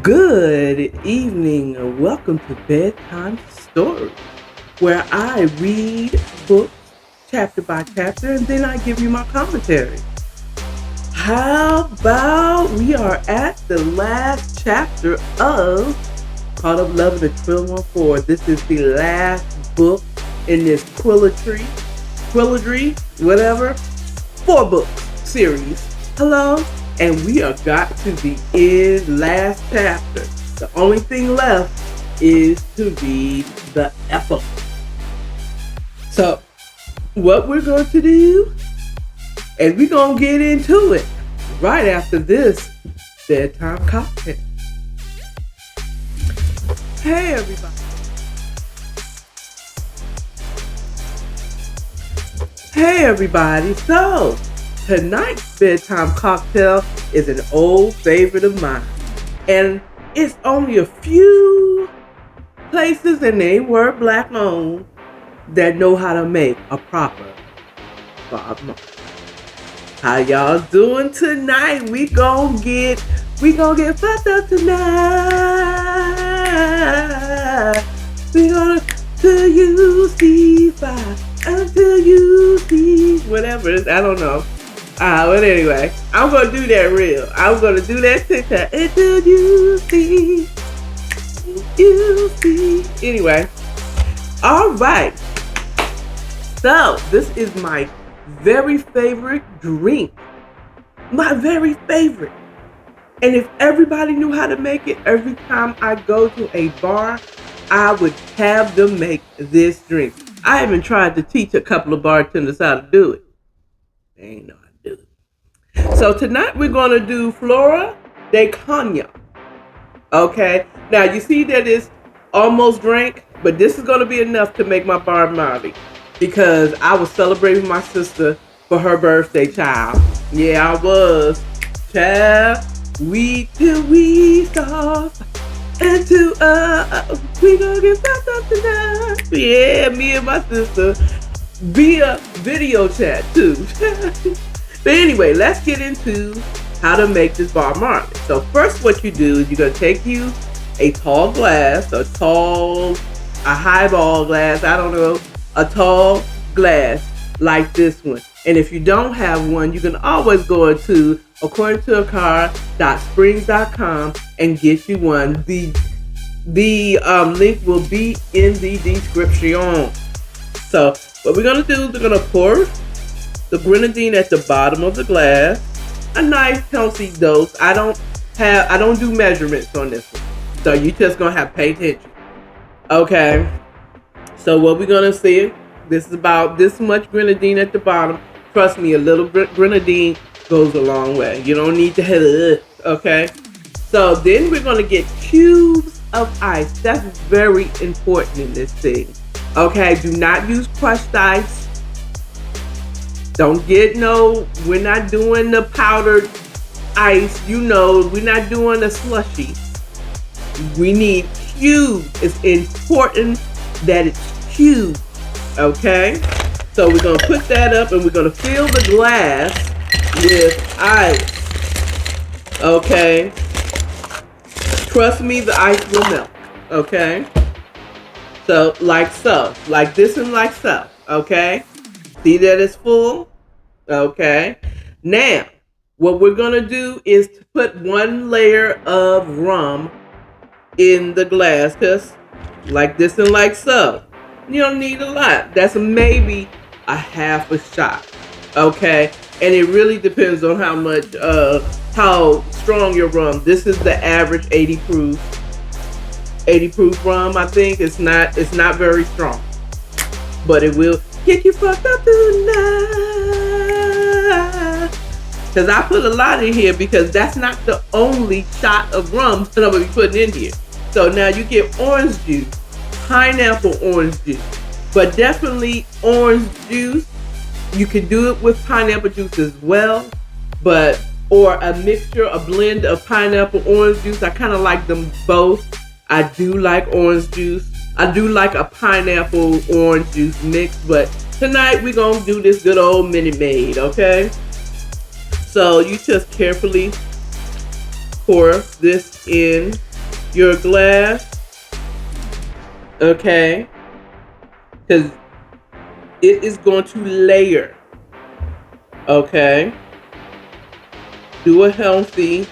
Good evening and welcome to Bedtime Stories, where I read books chapter by chapter and then I give you my commentary. How about we are at the last chapter of Caught Up Lovin' the Trill 14. This is the last book in this trilogy, whatever, 4 book series. Hello? And we are got to the end last chapter. The only thing left is to read the epilogue. So, what we're going to do is we're going to get into it right after this bedtime cocktail. Hey, everybody. Hey, everybody. So, tonight's bedtime cocktail is an old favorite of mine. And it's only a few places, and they were black owned, that know how to make a proper Bob Marley. How y'all doing tonight? We gonna get fucked up tonight. We gonna till you see fire, until you see whatever. I don't know. But anyway, I'm gonna do that real. I'm gonna do that TikTok until you see. Anyway, all right. So this is my very favorite drink. My very favorite. And if everybody knew how to make it, every time I go to a bar, I would have them make this drink. I even tried to teach a couple of bartenders how to do it. They ain't know how to do it. So tonight we're going to do Flora de Cognac. Okay? Now you see that it's almost drank, but this is going to be enough to make my Bob Marley. Because I was celebrating my sister for her birthday, child. Yeah, I was. Child, till we stop. And we gonna get fucked up tonight. Yeah, me and my sister via video chat too. But anyway, let's get into how to make this Bob Marley. So first what you do is you're gonna take you a tall glass, a highball glass, I don't know, a tall glass like this one. And if you don't have one, you can always go to according to AKARA.springs.com and get you one. The link will be in the description. So what we're gonna do is we're gonna pour the grenadine at the bottom of the glass, a nice healthy dose. I don't do measurements on this one, so you just gonna have to pay attention. Okay. So what we're gonna see, this is about this much grenadine at the bottom. Trust me, a little grenadine goes a long way. You don't need to have it, okay? So then we're gonna get cubes of ice. That's very important in this thing. Okay, do not use crushed ice. Don't get we're not doing the powdered ice. We're not doing the slushy. We need cubes. It's important that it's cubed. Okay? So we're going to put that up and we're going to fill the glass with ice. Okay? Trust me, the ice will melt. Okay? So, like so. Like this and like so. Okay? See that it's full? Okay? Now, what we're going to do is to put one layer of rum in the glass. Just like this and like so. You don't need a lot. That's maybe a half a shot. Okay? And it really depends on how strong your rum. This is the average 80 proof rum, I think. It's not very strong. But it will get you fucked up tonight. Because I put a lot in here because that's not the only shot of rum that I'm going to be putting in here. So now you get orange juice. Pineapple orange juice, but definitely orange juice. You can do it with pineapple juice as well, or a mixture, a blend of pineapple orange juice. I kind of like them both. I do like orange juice. I do like a pineapple orange juice mix, but tonight we're gonna do this good old Minute Maid, okay? So you just carefully pour this in your glass, okay? Because it is going to layer, okay? Do a healthy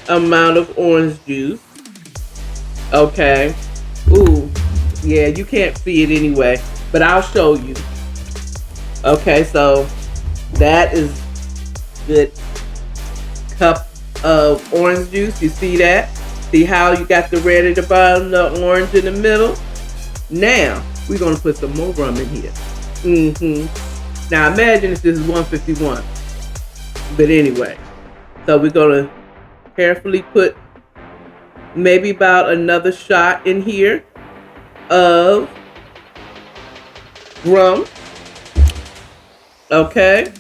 amount of orange juice, okay? Ooh, yeah, you can't see it anyway, but I'll show you. Okay, so that is good cup of orange juice. You see that? See how you got the red at the bottom, the orange in the middle? Now, we're gonna put some more rum in here. Now imagine if this is 151. But anyway, so we're gonna carefully put maybe about another shot in here of rum. Okay.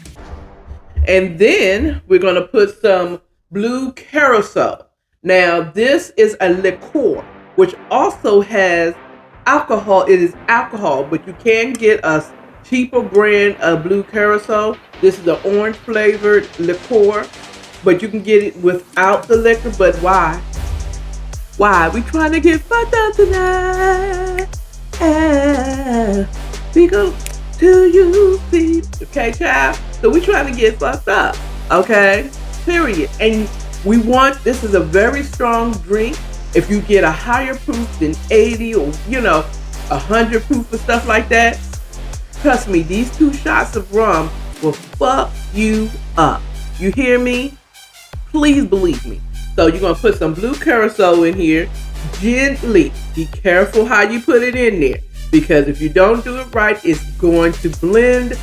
And then we're gonna put some blue carousel. Now this is a liqueur, which also has alcohol. It is alcohol, but you can get a cheaper brand of blue carousel. This is the orange flavored liqueur, but you can get it without the liquor. But why? Why? We trying to get fucked up tonight. We go to you, see. Okay, child? So we trying to get fucked up. Okay? Period. And we want, this is a very strong drink. If you get a higher proof than 80 or, 100 proof or stuff like that, trust me, these 2 shots of rum will fuck you up. You hear me? Please believe me. So you're going to put some blue carousel in here gently. Be careful how you put it in there, because if you don't do it right, it's going to blend.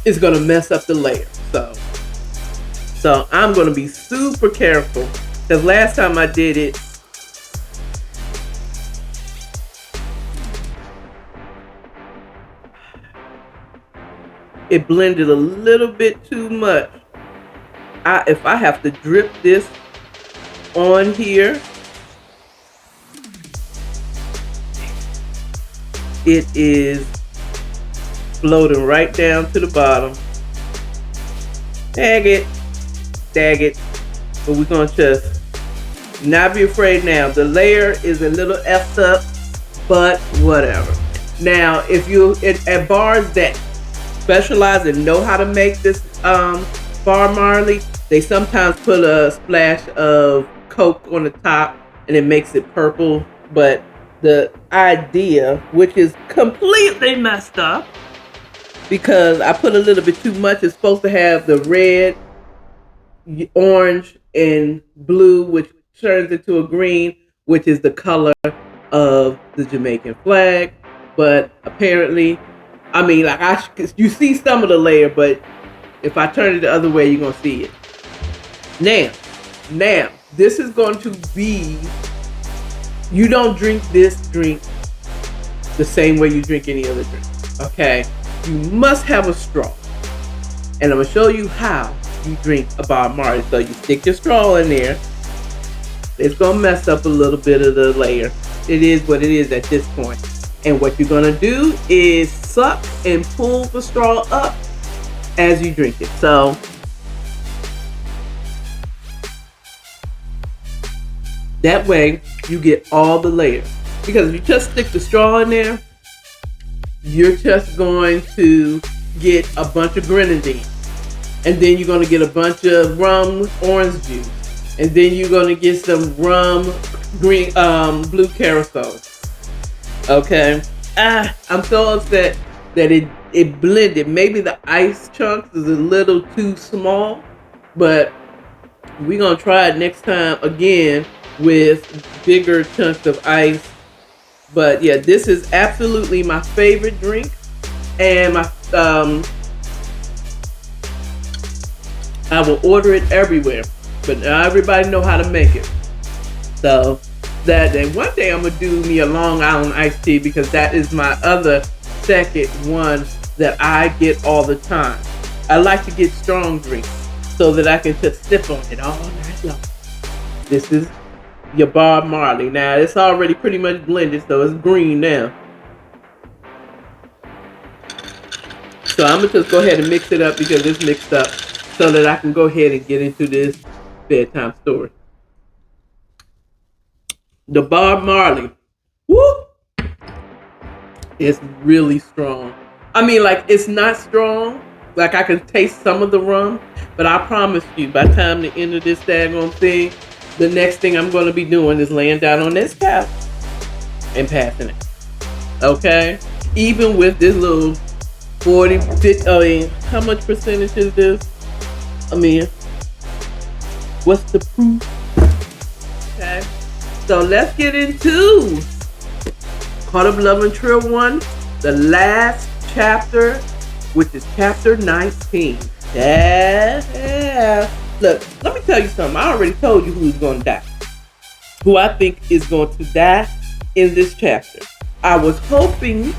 It's going to mess up the layer. So I'm going to be super careful, because last time I did it, it blended a little bit too much. If I have to drip this on here, it is floating right down to the bottom. Dag it. But we're gonna just not be afraid now. The layer is a little effed up, but whatever. Now, if you at bars that specialize and know how to make this bar Marley, they sometimes put a splash of Coke on the top and it makes it purple. But the idea, which is completely messed up, because I put a little bit too much, it's supposed to have the red, orange, and blue, which turns into a green, which is the color of the Jamaican flag. But apparently, I mean, you see some of the layer, but if I turn it the other way, you're gonna see it. Now, this is going to be, you don't drink this drink the same way you drink any other drink, okay? You must have a straw. And I'm gonna show you how you drink a Bob Marley. So you stick your straw in there. It's gonna mess up a little bit of the layer. It is what it is at this point. And what you're gonna do is suck and pull the straw up as you drink it. So that way you get all the layers. Because if you just stick the straw in there, you're just going to get a bunch of grenadine. And then you're going to get a bunch of rum orange juice. And then you're going to get some rum green blue carousel. Okay. I'm so upset that it blended. Maybe the ice chunks is a little too small, but we're going to try it next time again with bigger chunks of ice. But yeah, this is absolutely my favorite drink, and my I will order it everywhere. But now everybody know how to make it. So that day, one day I'm gonna do me a Long Island iced tea, because that is my other second one that I get all the time. I like to get strong drinks so that I can just sip on it all night long. This is your Bob Marley. Now it's already pretty much blended, so it's green now. So I'm gonna just go ahead and mix it up, because it's mixed up, so that I can go ahead and get into this bedtime story. The Bob Marley. Woo! It's really strong. I mean, like, it's not strong. Like, I can taste some of the rum, but I promise you, by the time the end of this daggone thing, the next thing I'm going to be doing is laying down on this couch and passing it. Okay? Even with this little 40, 50, I mean, how much percentage is this? I mean, what's the proof? Okay? So let's get into Part of Lovin' Trill 1, the last chapter, which is chapter 19. Yeah. Look, let me tell you something. I already told you who's going to die. Who I think is going to die in this chapter. I was hoping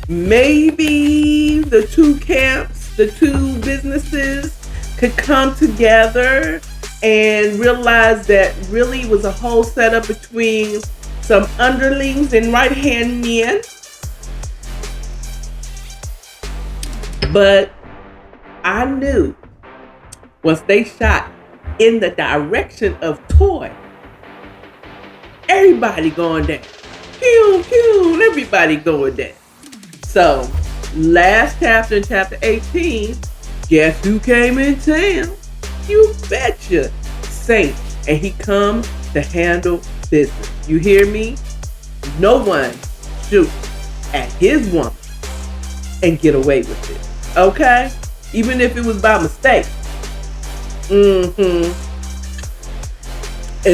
maybe the two camps, the two businesses could come together and realize that really it was a whole setup between some underlings and right-hand men. But I knew once they shot in the direction of Toy, everybody going down. Pew, pew, everybody going down. So, last chapter, in chapter 18, guess who came in town? You betcha. Saint. And he comes to handle business. You hear me? No one shoot at his woman and get away with it. Okay? Even if it was by mistake. And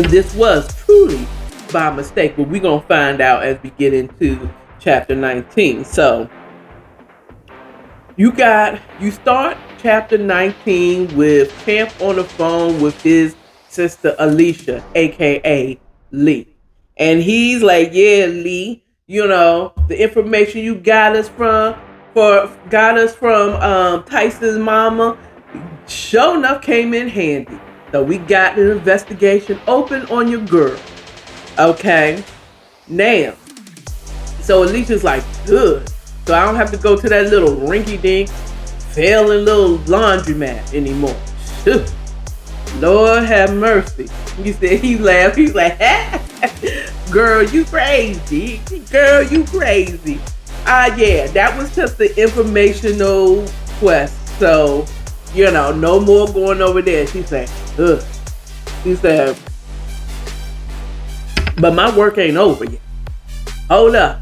this was truly by mistake, but we're going to find out as we get into chapter 19. So, you start chapter 19 with Champ on the phone with his sister Alicia, aka Lee. And he's like, yeah, Lee, you know, the information you got us from Tyson's mama, sure enough came in handy. So we got an investigation open on your girl. Okay. Now, so Alicia's like, good. So I don't have to go to that little rinky-dink, failing little laundromat anymore. Shoot. Lord have mercy. He said, he laughed. He's like, girl, you crazy. Girl, you crazy. Yeah, that was just the informational quest. So, you know, no more going over there. She said, ugh. She said, but my work ain't over yet. Hold up.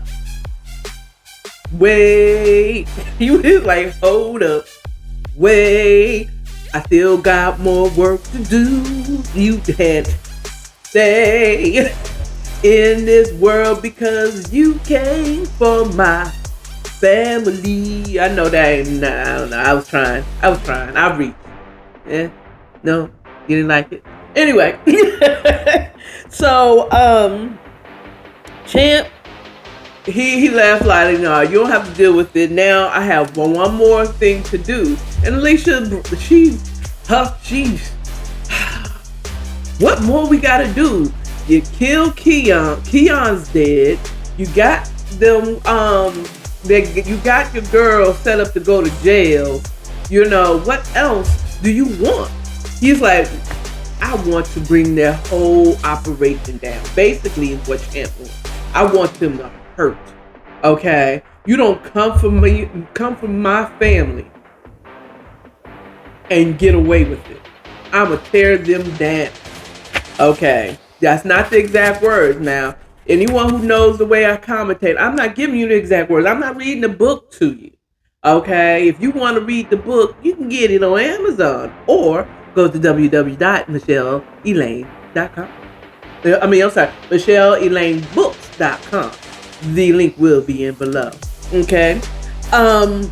Wait. He was like, hold up. Wait. I still got more work to do. You can't stay in this world because you came for my family. I know that ain't, I don't know. I was trying. I reached. Yeah. No, you didn't like it. Anyway. So, Champ, he laughed lightly. No, you don't have to deal with it. Now I have one more thing to do. And Alicia, what more we gotta do? You kill Keon. Keon's dead. You got them, you got your girl set up to go to jail. You know, what else do you want? He's like, I want to bring their whole operation down. Basically is what Champ wants. I want them to hurt. Okay? You don't come from me, come from my family and get away with it. I'ma tear them down. Okay. That's not the exact words. Now, anyone who knows the way I commentate, I'm not giving you the exact words. I'm not reading the book to you. Okay? If you want to read the book, you can get it on Amazon or go to www.michelleelaine.com. MichelleElaineBooks.com. The link will be in below. Okay? And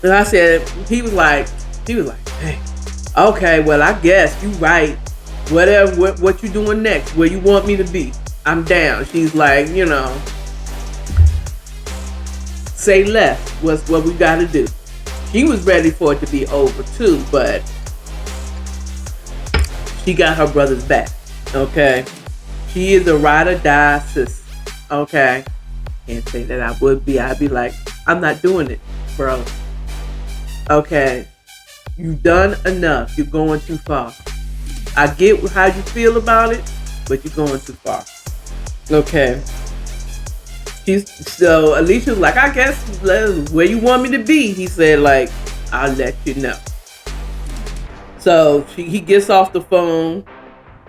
I said, he was like, hey, okay, well, I guess you right. Whatever, what you doing next? Where you want me to be? I'm down. She's like, you know, say less. What's what we got to do? She was ready for it to be over too, but she got her brother's back. Okay, she is a ride or die sister. Okay, can't say that I would be. I'd be like, I'm not doing it, bro. Okay, you've done enough. You're going too far. I get how you feel about it, but you're going too far. Okay. So Alicia's like, I guess where you want me to be. He said, like, I'll let you know. So he gets off the phone.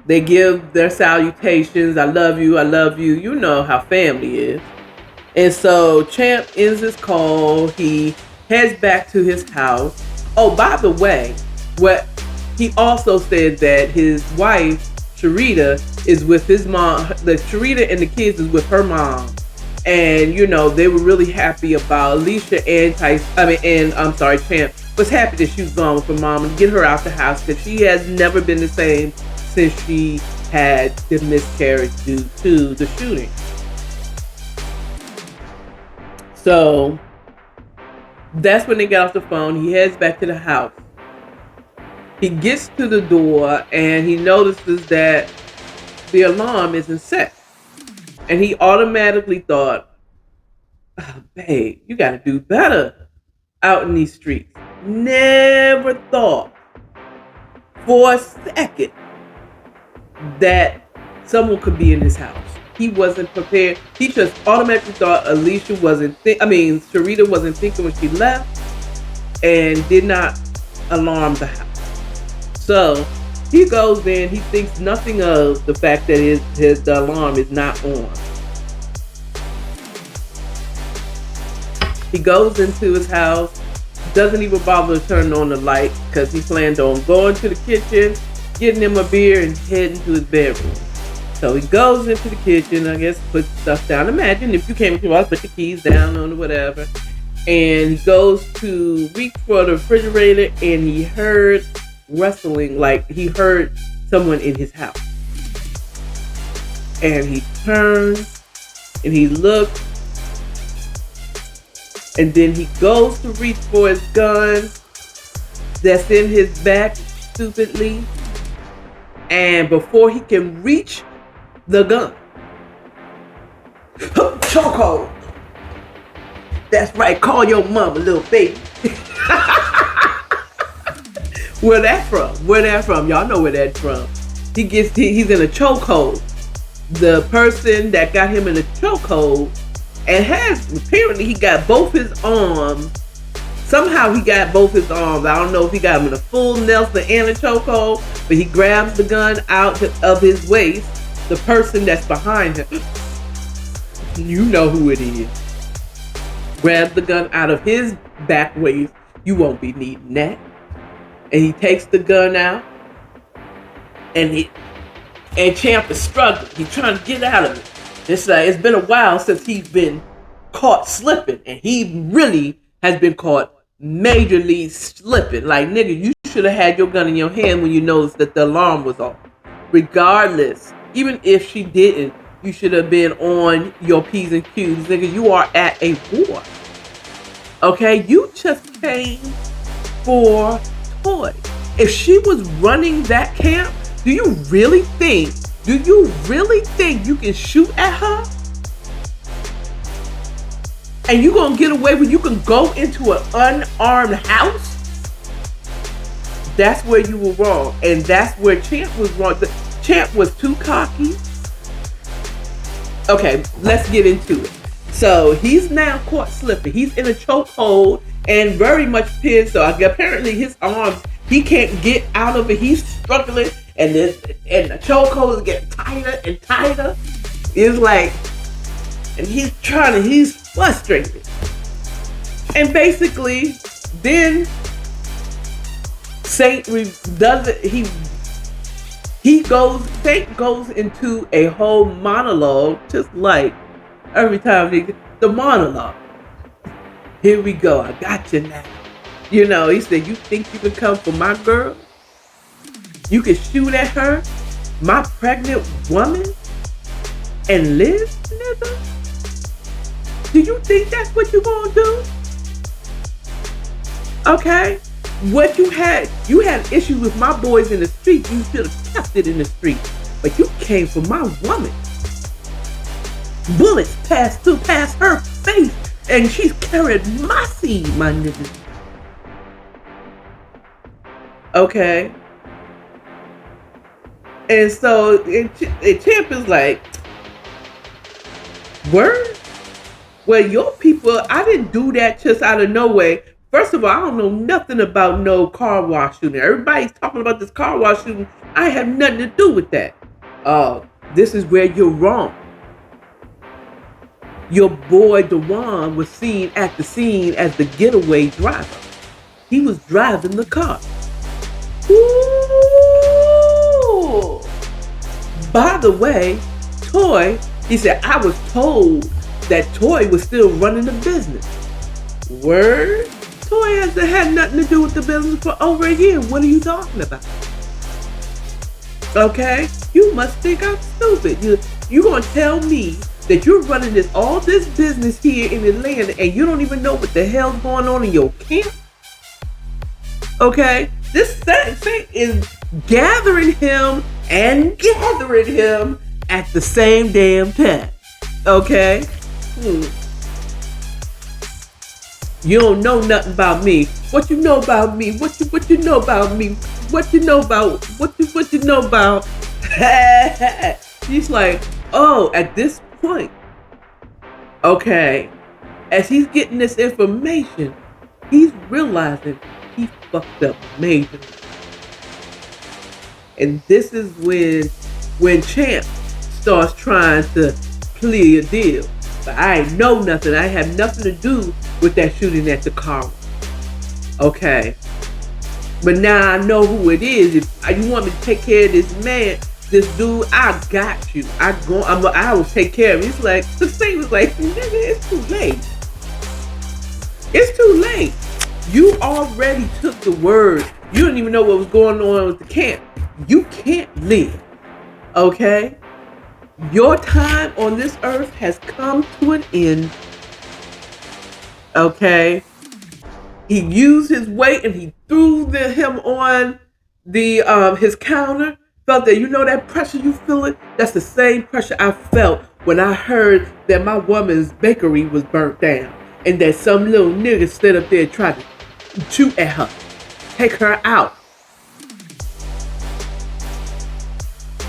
They give their salutations. I love you. I love you. You know how family is. And so Champ ends his call. He heads back to his house. Oh, by the way, what he also said that his wife, Sharita, is with his mom. The Sharita and the kids is with her mom. And, you know, they were really happy about Alicia and Champ was happy that she was gone with her mom and get her out the house because she has never been the same since she had the miscarriage due to the shooting. So that's when they get off the phone. He heads back to the house. He gets to the door and he notices that the alarm isn't set. And he automatically thought, oh, babe, you got to do better out in these streets. Never thought for a second that someone could be in his house. He wasn't prepared. He just automatically thought Sharita wasn't thinking when she left and did not alarm the house. So he goes in, he thinks nothing of the fact that the alarm is not on. He goes into his house, doesn't even bother to turn on the light because he planned on going to the kitchen, getting him a beer, and heading to his bedroom. So he goes into the kitchen, I guess, puts stuff down. Imagine if you came to us, put the keys down on or whatever. And he goes to reach for the refrigerator and he heard rustling, like he heard someone in his house. And he turns and he looks, and then he goes to reach for his gun that's in his back stupidly, and before he can reach the gun, chokehold. That's right, call your mama, little baby. Where that from? Y'all know where that's from. He's in a chokehold. The person that got him in a chokehold apparently he got both his arms. Somehow he got both his arms. I don't know if he got him in a full Nelson and a chokehold, but he grabs the gun out of his waist. The person that's behind him, you know who it is, grabs the gun out of his back waist. You won't be needing that. And he takes the gun out, and Champ is struggling. He's trying to get out of it. It's been a while since he's been caught slipping, and he really has been caught majorly slipping. Like, nigga, you should have had your gun in your hand when you noticed that the alarm was off. Regardless, even if she didn't, you should have been on your P's and Q's. Nigga, you are at a war. Okay? You just came for toys. If she was running that camp, do you really think you can shoot at her? And you gonna get away when you can go into an unarmed house? That's where you were wrong. And that's where Champ was wrong. Champ was too cocky. Okay, let's get into it. So he's now caught slipping. He's in a chokehold and very much pinned. So apparently his arms, he can't get out of it. He's struggling. And the chokehold is getting tighter and tighter. It's like, and he's frustrated. And basically, then Saint goes into a whole monologue, just like every time the monologue. Here we go, I got you now. You know, he said, you think you can come for my girl? You can shoot at her, my pregnant woman, and live, nigga? Do you think that's what you gonna do? Okay? What you had issues with my boys in the street. You should have kept it in the street. But you came for my woman. Bullets passed her face, and she's carried my seed, my nigga. Okay. And so Champ is like, word? Well, your people, I didn't do that just out of nowhere. First of all, I don't know nothing about no car wash shooting. Everybody's talking about this car wash shooting. I have nothing to do with that. This is where you're wrong. Your boy Dewan was seen at the scene as the getaway driver. He was driving the car. Ooh. By the way, Toy, he said, I was told that Toy was still running the business. Word? Toy has had nothing to do with the business for over a year. What are you talking about? Okay? You must think I'm stupid. You gonna tell me that you're running all this business here in Atlanta and you don't even know what the hell's going on in your camp? Okay? This thing is gathering him and gathering him at the same damn time. Okay? You don't know nothing about me. What you know about me? What you know about me? What you know about? What you know about? He's like, oh, at this point, okay, as he's getting this information, he's realizing he fucked up majorly. And this is when Champ starts trying to plea a deal. But I ain't know nothing. I have nothing to do with that shooting at the car. Okay. But now I know who it is. If you want me to take care of this man, this dude, I got you. I will take care of him. He's like, the thing was like, nigga, it's too late. It's too late. You already took the word. You didn't even know what was going on with the camp. You can't live. Okay? Your time on this earth has come to an end. Okay? He used his weight and he threw him on his counter. Felt that, you know that pressure you feel it? That's the same pressure I felt when I heard that my woman's bakery was burnt down. And that some little nigga stood up there and tried to shoot at her. Take her out.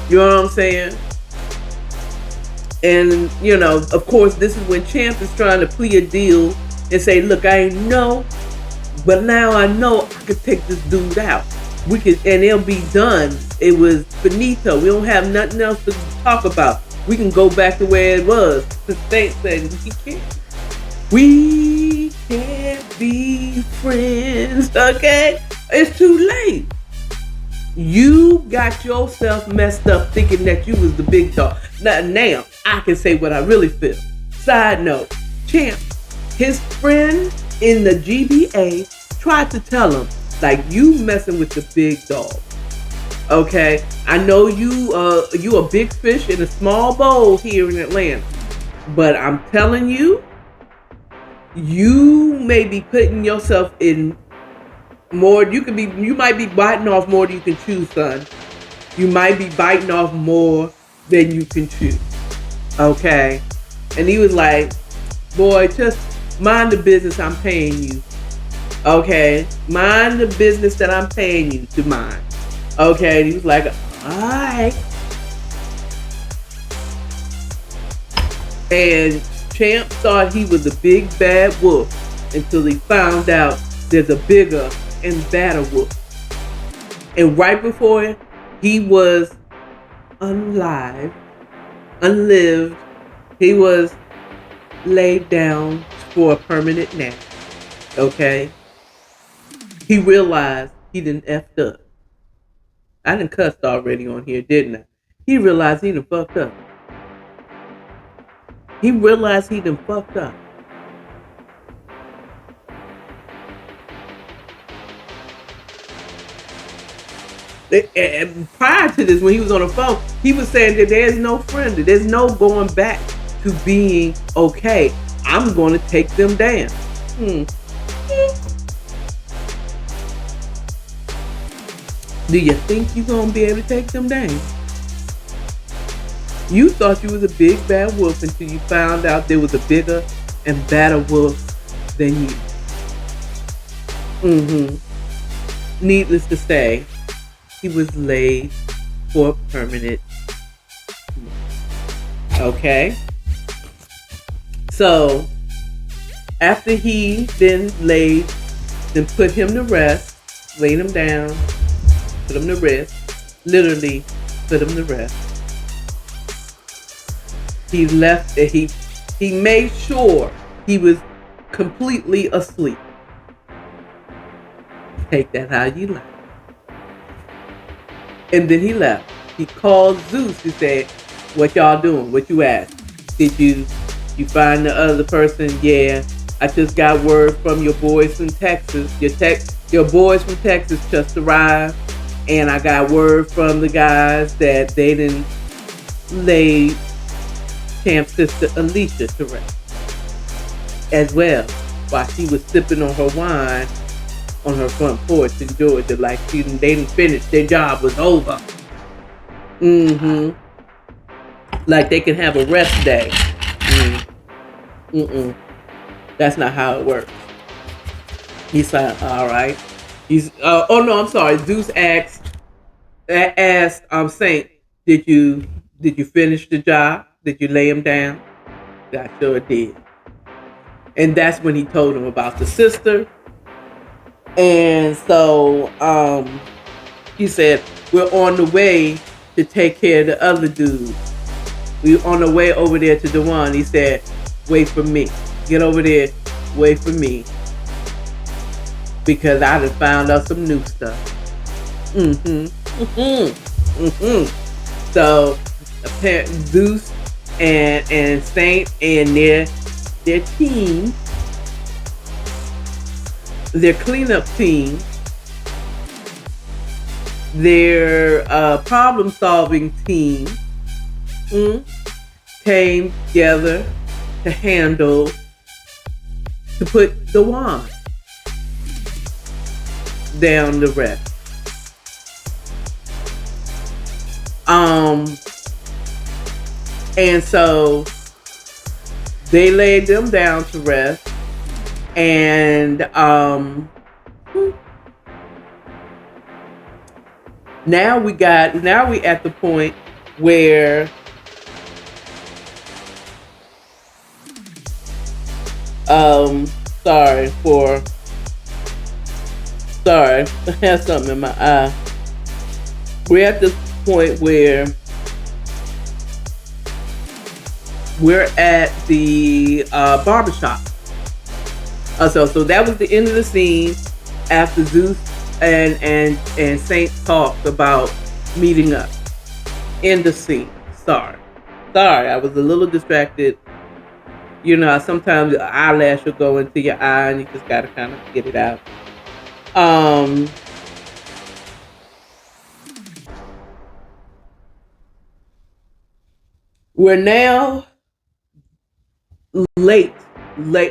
You know what I'm saying? And, you know, of course, this is when Champ is trying to plea a deal and say, look, I ain't know, but now I know I could take this dude out. We could, and it'll be done. It was finito. We don't have nothing else to talk about. We can go back to where it was. The state said we can't. We can't be friends, okay? It's too late. You got yourself messed up thinking that you was the big dog. Now, I can say what I really feel. Side note, Champ, his friend in the GBA tried to tell him, like, you messing with the big dog. Okay? I know you a big fish in a small bowl here in Atlanta. But I'm telling you, you may be putting yourself in more. You might be biting off more than you can chew, son. You might be biting off more than you can chew. Okay? And he was like, boy, just mind the business I'm paying you. Okay? Mind the business that I'm paying you to mind. Okay? And he was like, alright. And Champ thought he was a big bad wolf until he found out there's a bigger and badder wolf. And right before he was unlived, he was laid down for a permanent nap. Okay? He realized he done effed up. I done cussed already on here, didn't I? He realized he done fucked up. He realized he done fucked up. And prior to this, when he was on the phone, he was saying that there's no friend, there's no going back to being okay. I'm going to take them down. Do you think you're going to be able to take them down? You thought you was a big bad wolf until you found out there was a bigger and badder wolf than you. Needless to say, he was laid for permanent. Okay. So after he then put him to rest, laid him down, put him to rest, literally put him to rest. He left. He made sure he was completely asleep. Take that how you like. And then he left. He called Zeus. He said, "What y'all doing? What you asked? Did you find the other person?" "Yeah, I just got word from your boys from Texas. Your boys from Texas just arrived, and I got word from the guys that they didn't lay Champ's sister Alicia to rest as well, while she was sipping on her wine on her front porch in Georgia, like they didn't finish. Their job was over. Like they can have a rest day. That's not how it works." He's like, "All right." Oh no, I'm sorry. Zeus asked Saint, did you finish the job? Did you lay him down?" "I sure did." And that's when he told him about the sister. And so he said, "We're on the way to take care of the other dude. We're on the way over there to the one." He said, "Wait for me. Get over there. Wait for me. Because I just found out some new stuff." So Zeus and Saint and their team, their cleanup team, their problem-solving team came together to put the wand down to rest. And so they laid them down to rest, and now we at the point where sorry, I have something in my eye. We're at this point where we're at the barbershop. So that was the end of the scene after Zeus and Saint talked about meeting up. End of scene. Sorry, I was a little distracted. You know, sometimes the eyelash will go into your eye and you just gotta kind of get it out. We're now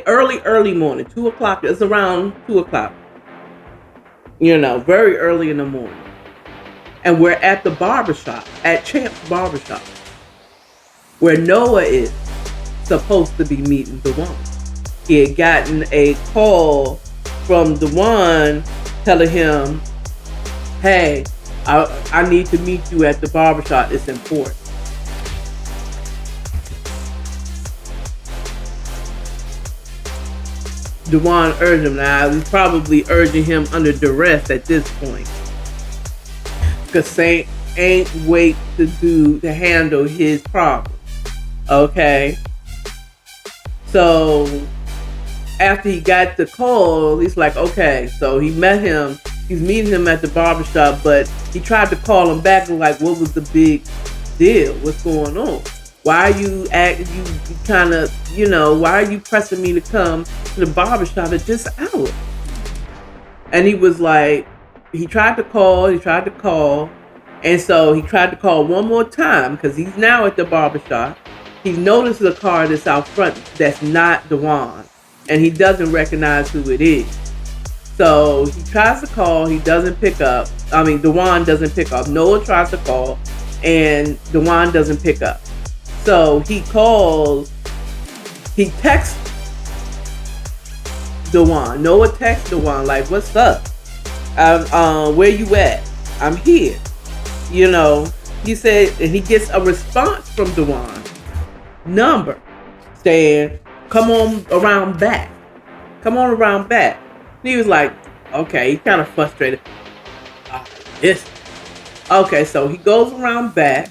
early morning, 2:00. It's around 2:00. You know, very early in the morning. And we're at the barbershop, at Champ's barbershop, where Noah is supposed to be meeting Dewan. He had gotten a call from Dewan telling him, "Hey, I need to meet you at the barbershop. It's important." Dewan urged him. Now, he's probably urging him under duress at this point, because Saint ain't wait to handle his problem. Okay. So after he got the call, he's like, okay. So he met him. He's meeting him at the barbershop, but he tried to call him back and like, what was the big deal? What's going on? Why are you why are you pressing me to come to the barbershop at this hour? And he was like, he tried to call. And so he tried to call one more time because he's now at the barbershop. He noticed a car that's out front that's not Dewan, and he doesn't recognize who it is. So he tries to call. He doesn't pick up. Dewan doesn't pick up. Noah tries to call, and Dewan doesn't pick up. So he texts Dewan. Noah texts Dewan like, "What's up? Where you at? I'm here." You know, he said, and he gets a response from Dewan number saying, come on around back. Come on around back. And he was like, okay, he kind of frustrated. This. Okay, so he goes around back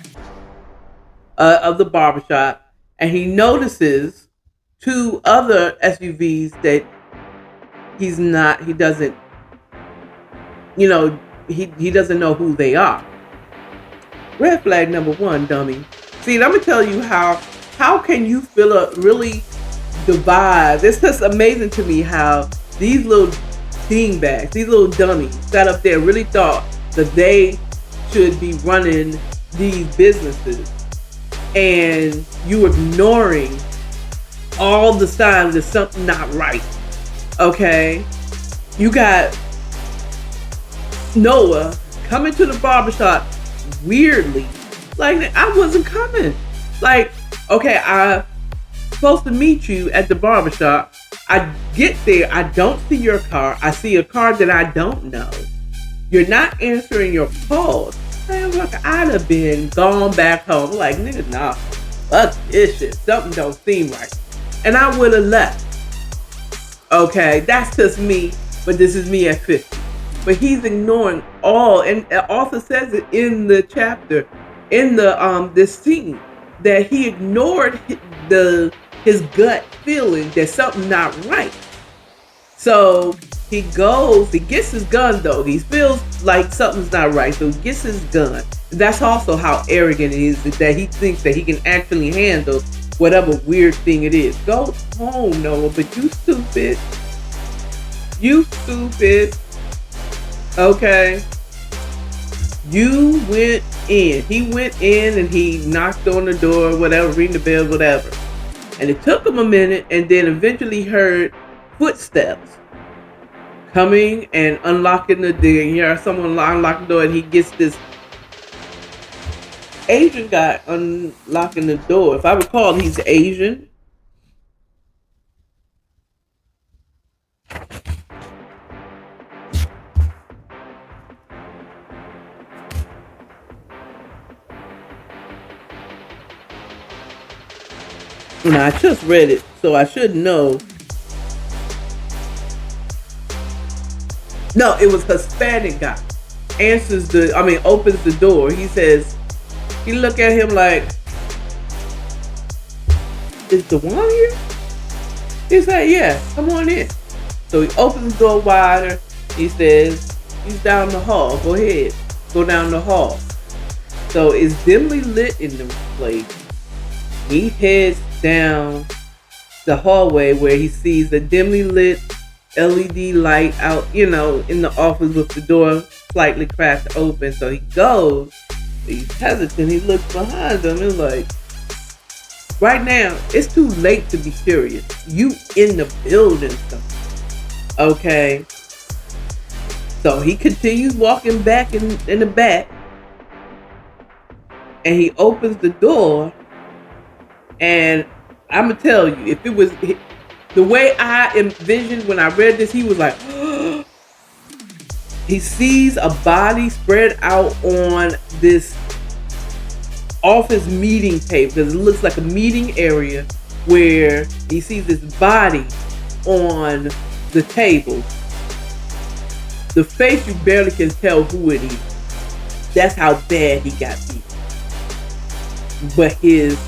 of the barbershop and he notices two other SUVs that he doesn't, he doesn't know who they are. Red flag number one, dummy. See, I'm gonna tell you how can you feel a really divide? It's just amazing to me how these little beanbags, these little dummies sat up there really thought that they should be running these businesses, and you ignoring all the signs that something not right. Okay, you got Noah coming to the barbershop weirdly, like I wasn't coming. Like, okay, I'm supposed to meet you at the barbershop. I get there, I don't see your car. I see a car that I don't know. You're not answering your calls. Man, look, I'd have been gone back home. Like, nigga, nah, fuck this shit. Something don't seem right. And I would have left. Okay, that's just me, but this is me at 50. But he's ignoring all, and it also says it in the chapter, in the this scene, that he ignored his gut feeling that something not right. So he gets his gun though. He feels like something's not right, so he gets his gun. That's also how arrogant it is, that he thinks that he can actually handle whatever weird thing it is. Go home, Noah, but you stupid. You stupid. Okay. You went in. He went in and he knocked on the door, whatever, ring the bell, whatever. And it took him a minute, and then eventually heard footsteps coming and unlocking the door. You hear someone unlock the door, and he gets this Asian guy unlocking the door. If I recall, he's Asian. Now, I just read it, so I should know. No, it was Hispanic guy. Opens the door. He says, he look at him like, is the one here? He said, yeah, come on in. So he opens the door wider. He says, he's down the hall. Go ahead. Go down the hall. So it's dimly lit in the place. He heads down the hallway where he sees a dimly lit LED light out, in the office with the door slightly cracked open. So he goes, he's hesitant, he looks behind him and like, right now, it's too late to be serious. You in the building something. Okay. So he continues walking back in the back, and he opens the door. And I'm going to tell you, if it was the way I envisioned when I read this, he was like, he sees a body spread out on this office meeting table, because it looks like a meeting area, where he sees this body on the table. The face, you barely can tell who it is. That's how bad he got beat. But his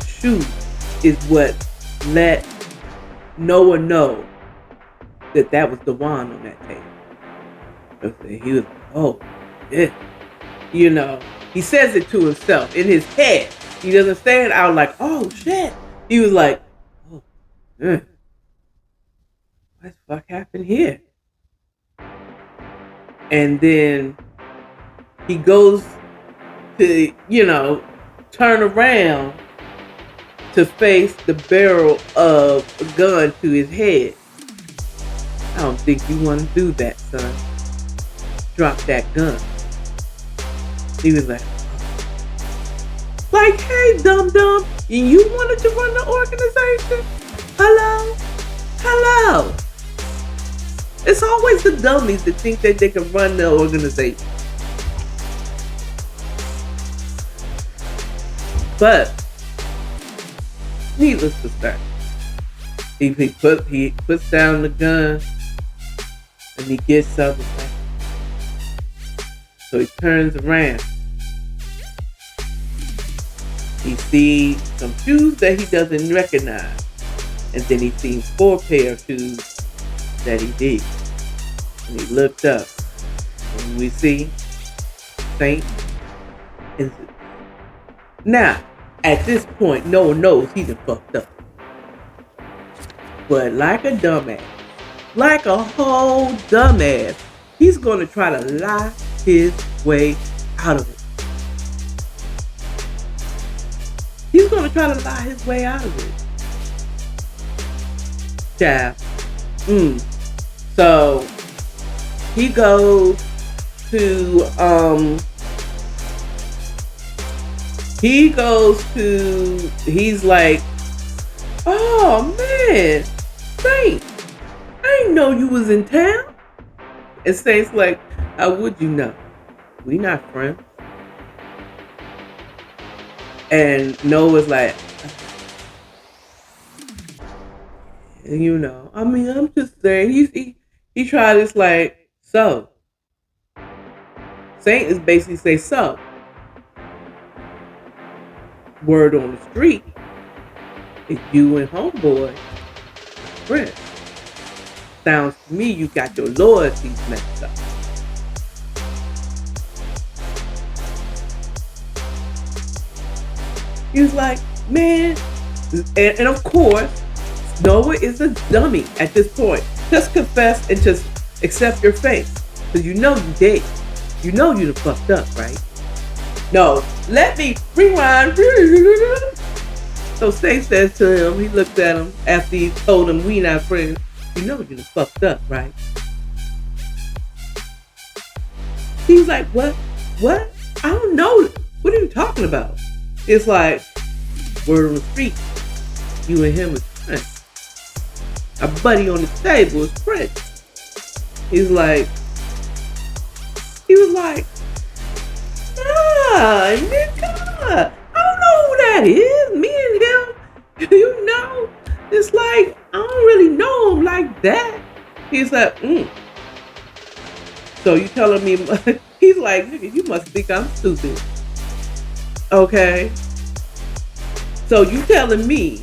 shoe is what let Noah know that was the wand on that table. He was, oh, yeah. He says it to himself in his head. He doesn't say it out like, oh, shit. He was like, oh, what the fuck happened here? And then he goes to, turn around to face the barrel of a gun to his head. I don't think you want to do that, son. Drop that gun. He was like, hey, dum-dum, you wanted to run the organization? Hello? It's always the dummies that think that they can run the organization. But needless to say, he puts down the gun and he gets up. So he turns around. He sees some shoes that he doesn't recognize. And then he sees 4 pair of shoes that he did. And he looked up. And we see Saint. Now, at this point, Noah knows he's fucked up. But like a dumbass, like a whole dumbass, he's going to try to lie his way out of it. He's going to try to lie his way out of it. Child. So he goes to he's like, oh man, Saint, I didn't know you was in town. And Saint's like, how would you know? We not friends. And Noah's like, you know, I mean, I'm just saying, he tried this like, so. Saint is basically say, so. Word on the street, if you and homeboy friends, sounds to me you got your loyalties messed up. He was like, man, and of course, Noah is a dummy at this point. Just confess and just accept your fate. Because you know you did. You know you done fucked up, right? No, let me rewind. So Saint says to him, he looked at him after he told him we not friends. You know you done fucked up, right? He was like, what? What? I don't know. What are you talking about? It's like, word on the street, you and him is friends. A buddy on the table is friends. He was like, nigga, I don't know who that is. Me and him, you know, it's like, I don't really know him like that. He's like, So you telling me, he's like, nigga, you must think I'm stupid. Okay. So you telling me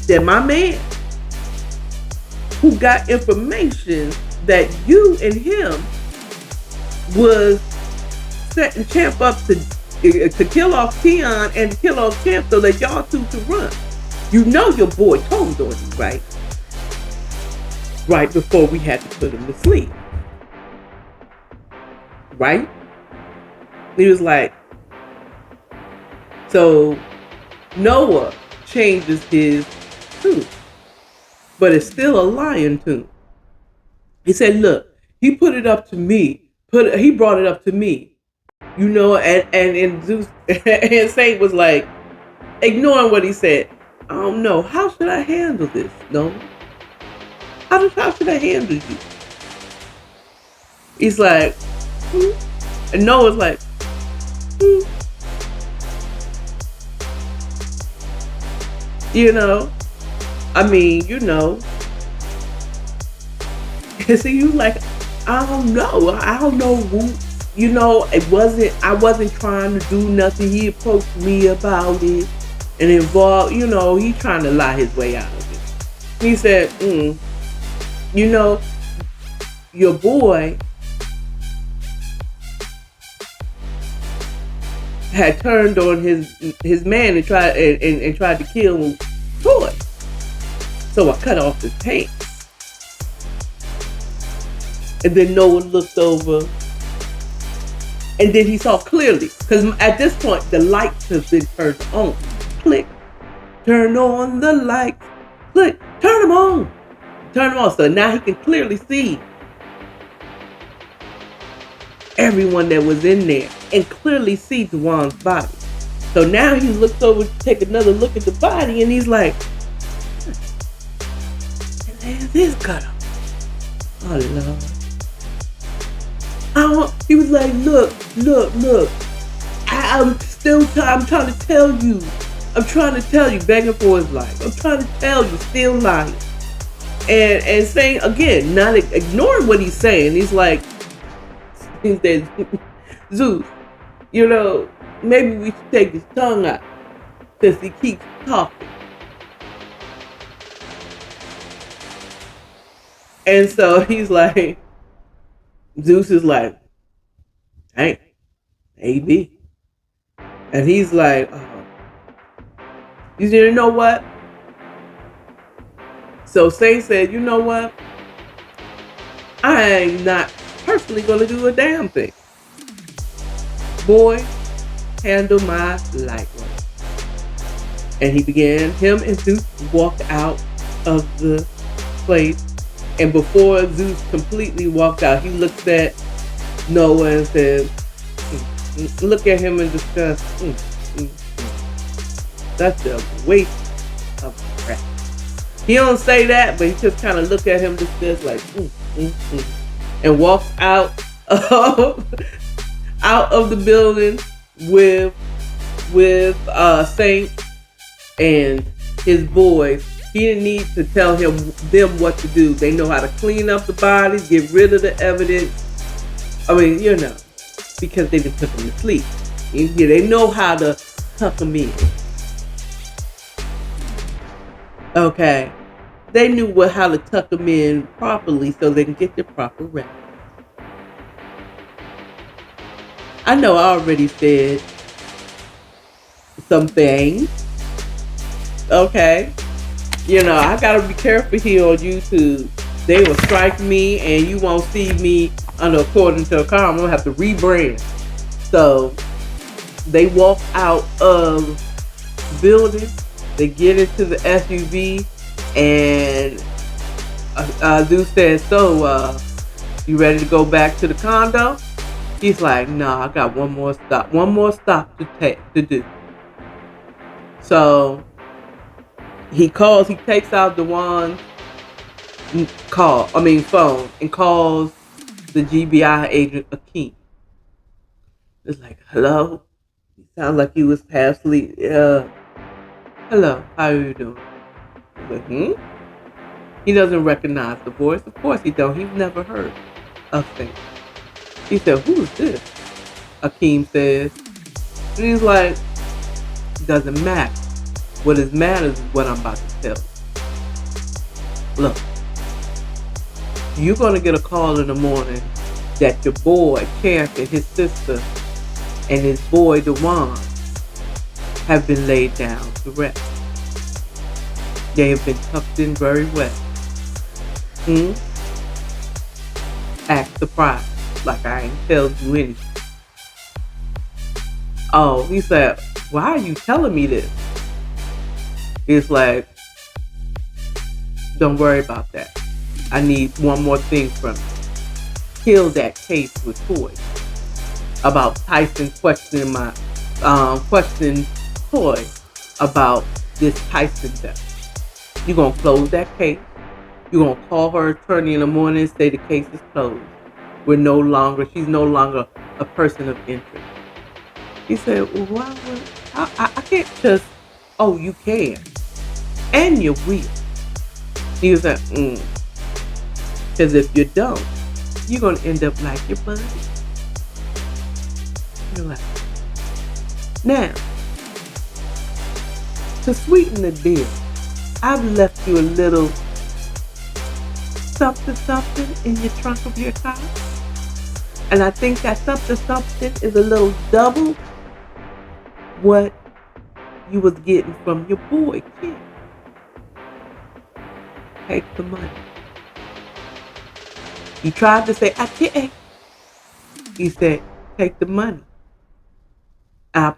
that my man who got information that you and him was setting Champ up to kill off Tion and to kill off Champ so that y'all two could run. You know your boy told on you, right? Right before we had to put him to sleep. Right? He was like, so Noah changes his tune, but it's still a lion tune. He said, look, he put it up to me. He brought it up to me. You know, and Zeus and Saint was like, ignoring what he said. I don't know. How should I handle this? No. How should I handle you? He's like, and Noah's like, You know, I mean, you know. See, you like, I don't know who, you know, I wasn't trying to do nothing. He approached me about it and involved, you know, he trying to lie his way out of it. He said, you know, your boy had turned on his man and tried to kill Troy. So I cut off his pants. And then Noah looked over, and then he saw clearly, because at this point the lights have been turned on. Click, turn on the lights. Click, turn them on. Turn them on. So now he can clearly see everyone that was in there and clearly see Juwan's body. So now he looks over to take another look at the body, and he's like, "There's his cut off. Oh Lord." He was like, look. I'm trying to tell you. I'm trying to tell you, begging for his life. I'm trying to tell you, still lying. And saying, again, not ignoring what he's saying. He's like, he says, Zeus, you know, maybe we should take his tongue out since he keeps talking. And so he's like, Zeus is like, hey, maybe. And he's like, you know what? So Saint said, you know what? I'm not personally going to do a damn thing. Boy, handle my life. And he began, him and Zeus walked out of the place. And before Zeus completely walked out, he looked at Noah and said, look at him in disgust. That's a waste of crap. He don't say that, but he just kind of look at him disgust like, and walks out of the building with Saint and his boys. He didn't need to tell them what to do. They know how to clean up the bodies, get rid of the evidence. I mean, you know, because they didn't put them to sleep. Yeah, they know how to tuck them in. Okay. They knew how to tuck them in properly so they can get their proper rest. I know I already said some things. Okay. You know, I gotta be careful here on YouTube. They will strike me and you won't see me under according to AKARA. I'm gonna have to rebrand. So they walk out of the building, they get into the SUV, and Zeus says, so you ready to go back to the condo? He's like, no, I got one more stop to do. So he takes out Dewan's phone and calls the GBI agent Akeem. It's like, hello? He sounds like he was half asleep. Hello, how are you doing? He's like, He doesn't recognize the voice. Of course he don't. He's never heard of things. He said, who's this? Akeem says. And he's like, doesn't matter. What is matters is what I'm about to tell you. Look, you're going to get a call in the morning that your boy, Champ, and his sister, and his boy, Dewan, have been laid down to rest. They have been tucked in very well. Act surprised, like I ain't tell you anything. Oh, he said, why are you telling me this? It's like, don't worry about that. I need one more thing from you. Kill that case with toys. About Tyson questioning Toy about this Tyson death. You're going to close that case. You're going to call her attorney in the morning and say the case is closed. She's no longer a person of interest. He said, well, why would I can't just, oh, you can. And you will. He was like, because if you don't, you're going to end up like your buddy. You're like, now, to sweeten the deal, I've left you a little something in your trunk of your car. And I think that something is a little double what you was getting from your boy, kid. Take the money. He tried to say, I can't. He said, take the money. I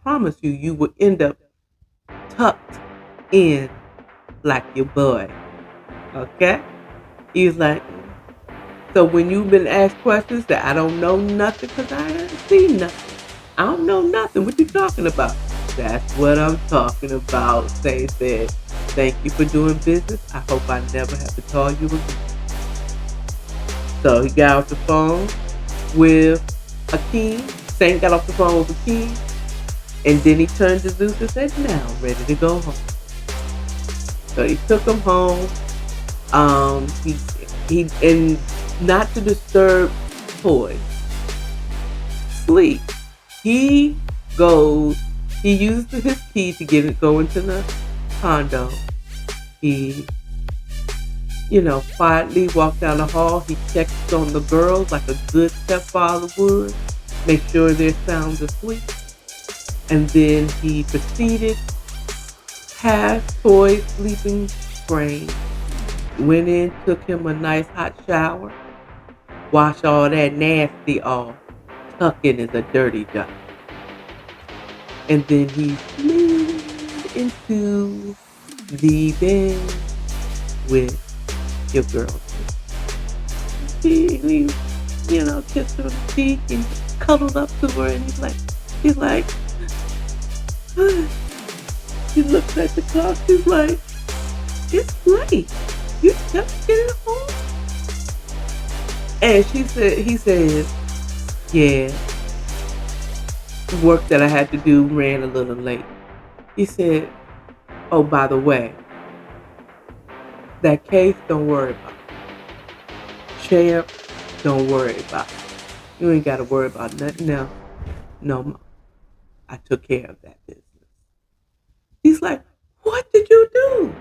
promise you, you will end up tucked in like your boy. Okay? He was like, so when you've been asked questions that I don't know nothing because I haven't seen nothing. I don't know nothing. What you talking about? That's what I'm talking about. Say said, thank you for doing business. I hope I never have to call you again. So he got off the phone with Akeem Saint got off the phone with the key, and then he turned to Zeus and said, "Now I'm ready to go home." So he took him home. He and not to disturb Toy sleep. He uses his key to go into the condo. He, quietly walked down the hall. He checks on the girls like a good stepfather would, make sure they're sound asleep. And then he proceeded past Toy's sleeping frame, went in, took him a nice hot shower, washed all that nasty off. Tucking is a dirty job. And then he slid into the bed with your girl. He kissed her on the cheek and cuddled up to her, and he's like, he looks at the clock, he's like, "It's late. You just getting home?" And he says, "Yeah, work that I had to do ran a little late." He said, "Oh, by the way, that case, don't worry about it. Champ, don't worry about it. You ain't got to worry about nothing else. No more. I took care of that business." He's like, "What did you do?"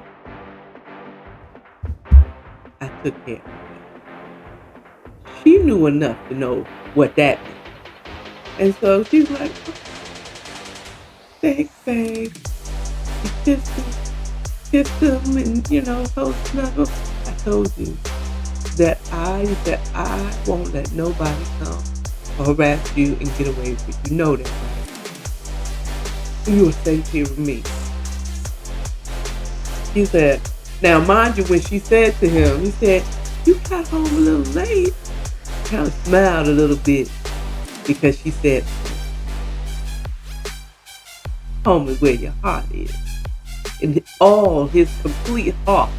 "I took care of it." She knew enough to know what that meant. And so she's like, "Oh, thanks, babe." She kissed him and, told snuggle. "I told you that I won't let nobody come harass you and get away with it. You know that, right? You are safe here with me." He said, now mind you, when she said to him, he said, "You got home a little late." Kind of smiled a little bit because she said, "Home is where your heart is." And all his complete heart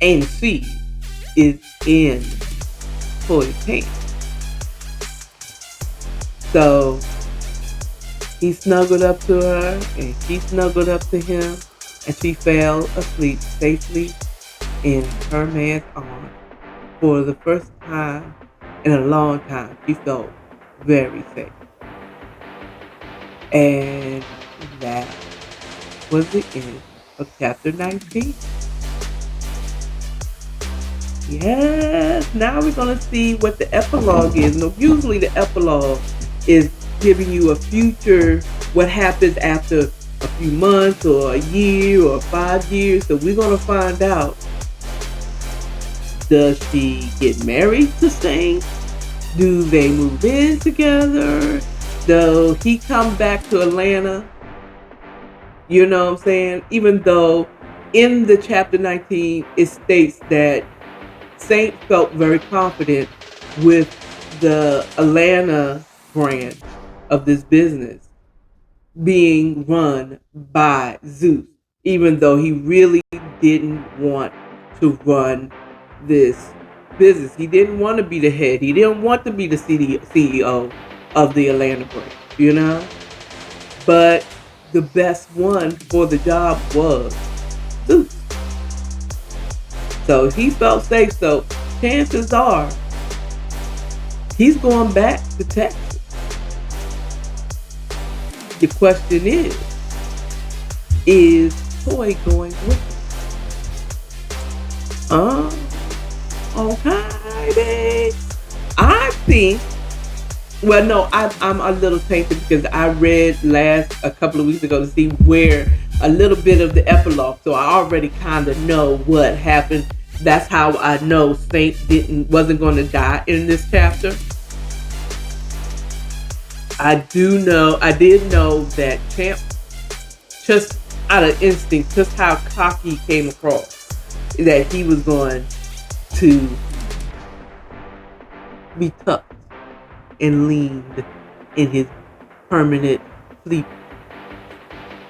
and seed is in Toy's hand. So he snuggled up to her and she snuggled up to him, and she fell asleep safely in her man's arms. For the first time in a long time, she felt very safe. And that was the end of chapter 19. Yes, now we're going to see what the epilogue is. Now, usually the epilogue is giving you a future, what happens after a few months or a year or 5 years. So we're going to find out, does she get married to Saint? Do they move in together? Does he come back to Atlanta? You know what I'm saying? Even though in the chapter 19, it states that Saint felt very confident with the Atlanta branch of this business being run by Zeus, even though he really didn't want to run this business. He didn't want to be the head. He didn't want to be the CEO of the Atlanta branch, But the best one for the job was Zeus. So he felt safe. So chances are he's going back to Texas. The question is Toy going with him? Okay. I think, well, no, I'm a little tainted because I read a couple of weeks ago to see where a little bit of the epilogue. So I already kind of know what happened. That's how I know Saint wasn't going to die in this chapter. I did know that Champ, just out of instinct, just how cocky he came across, that he was going to be tucked and leaned in his permanent sleep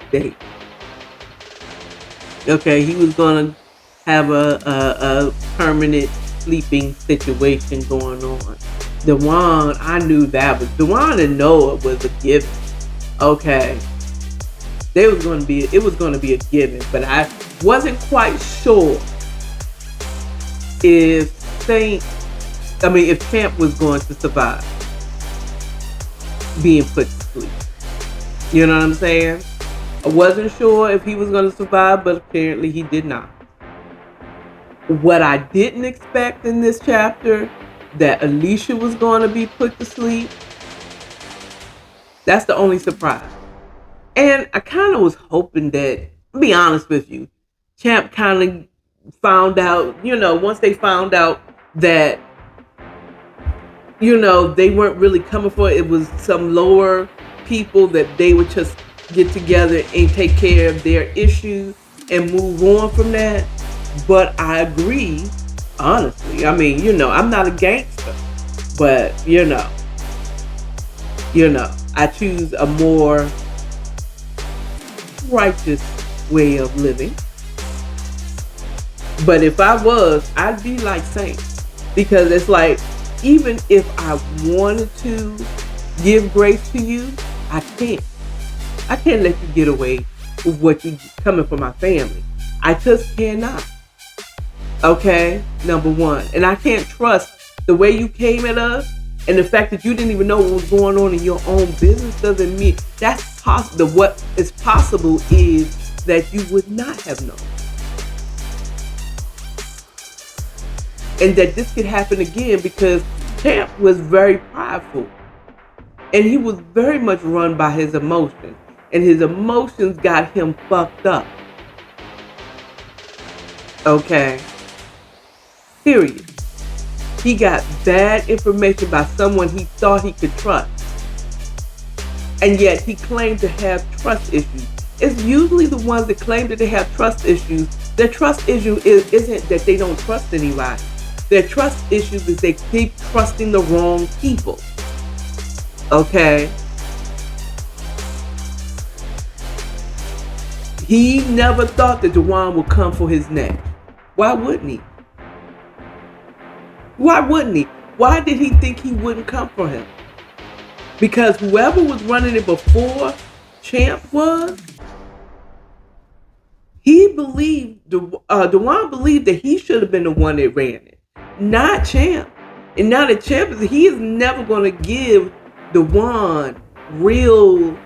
state. Okay, he was going to have a permanent sleeping situation going on. Dewan, I knew that was Dewan and Noah was a given. Okay, it was going to be a given, but I wasn't quite sure if if Champ was going to survive being put to sleep. You know what I'm saying? I wasn't sure if he was going to survive, but apparently he did not. What I didn't expect in this chapter, that Alicia was going to be put to sleep. That's the only surprise. And I kind of was hoping that, to be honest with you, Champ kind of found out, once they found out that, they weren't really coming for it. It was some lower people that they would just get together and take care of their issues and move on from that. But I agree, honestly. I mean, I'm not a gangster, but I choose a more righteous way of living. But if I was, I'd be like Saint, because it's like, even if I wanted to give grace to you, I can't. I can't let you get away with what you coming from my family. I just cannot. Okay, number one. And I can't trust the way you came at us, and the fact that you didn't even know what was going on in your own business doesn't mean that's possible. What is possible is that you would not have known. And that this could happen again, because Champ was very prideful. And he was very much run by his emotions. And his emotions got him fucked up. Okay. Period. He got bad information by someone he thought he could trust. And yet he claimed to have trust issues. It's usually the ones that claim that they have trust issues. Their trust issue isn't that they don't trust anybody. Their trust issues is they keep trusting the wrong people. Okay? He never thought that Dewan would come for his neck. Why wouldn't he? Why wouldn't he? Why did he think he wouldn't come for him? Because whoever was running it before Champ was, he believed, Dewan believed that he should have been the one that ran it, not Champ. And now that Champ he is never going to give Dewan real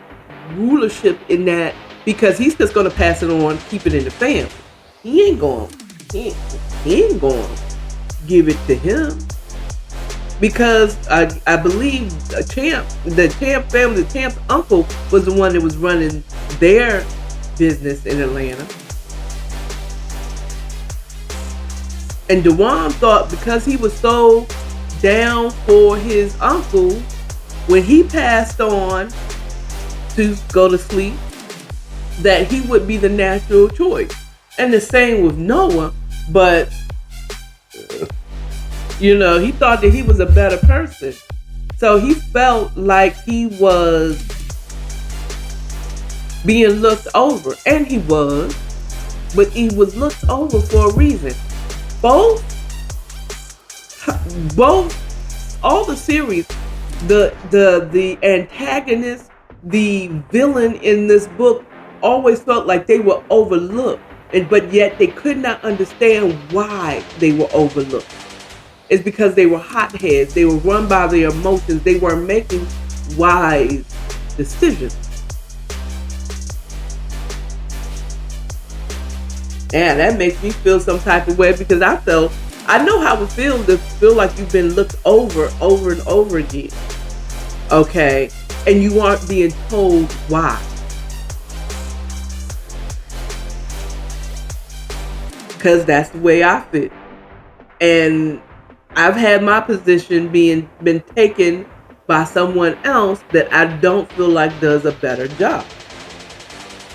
rulership in that, because he's just going to pass it on, keep it in the family. He ain't going to give it to him, because I believe the Champ family, the Champ's uncle was the one that was running their business in Atlanta. And Dewan thought, because he was so down for his uncle, when he passed on to go to sleep, that he would be the natural choice. And the same with Noah, but he thought that he was a better person. So he felt like he was being looked over, and he was, but he was looked over for a reason. Both, all the series, the antagonist, the villain in this book always felt like they were overlooked, but yet they could not understand why they were overlooked. It's because they were hotheads. They were run by their emotions. They weren't making wise decisions. And that makes me feel some type of way, because I know how it feels to feel like you've been looked over and over again. Okay? And you aren't being told why. Because that's the way I feel. And I've had my position been taken by someone else that I don't feel like does a better job.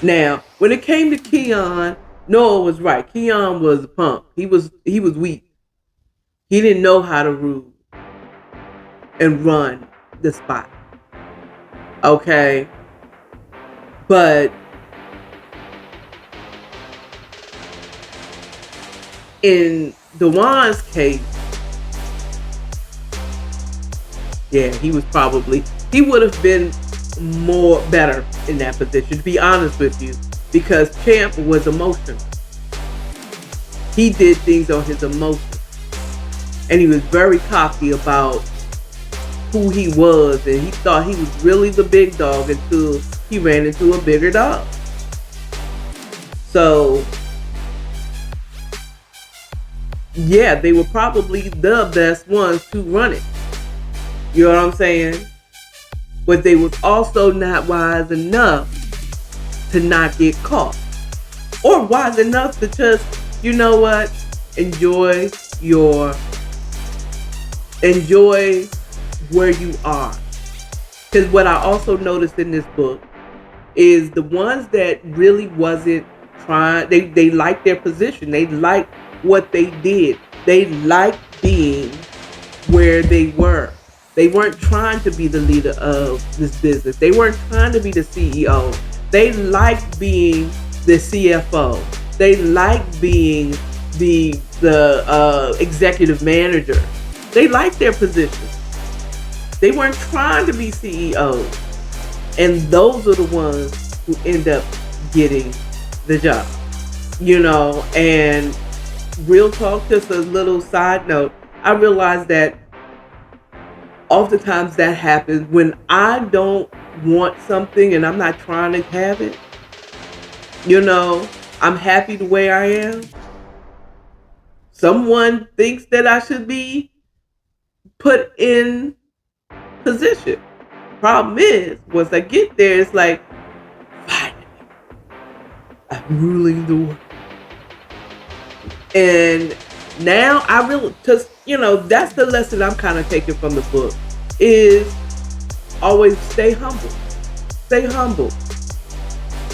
Now, when it came to Keon, Noah was right. Keon was a punk. He was weak. He didn't know how to rule and run the spot. Okay? But in Dewan's case, Yeah, he would have been more better in that position, to be honest with you, because Champ was emotional. He did things on his emotions, and he was very cocky about who he was, and he thought he was really the big dog until he ran into a bigger dog. So yeah, they were probably the best ones to run it. You know what I'm saying? But they was also not wise enough to not get caught, or wise enough to just, you know what, enjoy where you are. Because what I also noticed in this book is the ones that really wasn't trying, they liked their position, they liked what they did, they liked being where they were. They weren't trying to be the leader of this business. They weren't trying to be the CEO. They liked being the CFO. They liked being the executive manager. They liked their positions. They weren't trying to be CEOs. And those are the ones who end up getting the job. You know, and real talk, just a little side note, I realized that oftentimes that happens when I don't want something and I'm not trying to have it. You know, I'm happy the way I am. Someone thinks that I should be put in position. Problem is, once I get there, it's like, finally, I'm ruling the world. And now I really, because, you know, that's the lesson I'm kind of taking from the book, is always stay humble. Stay humble.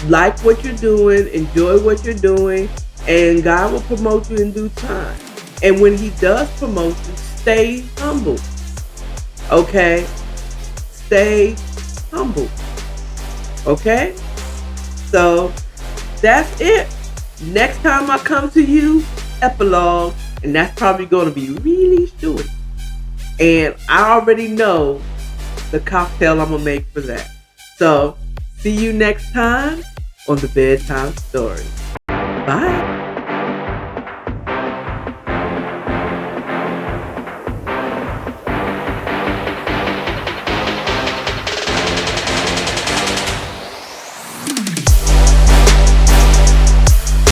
Like what you're doing, enjoy what you're doing, and God will promote you in due time. And when he does promote you, stay humble. Okay? Stay humble. Okay? So that's it. Next time I come to you, epilogue, and that's probably going to be really short. And I already know the cocktail I'm going to make for that. So see you next time on the Bedtime Story. Bye.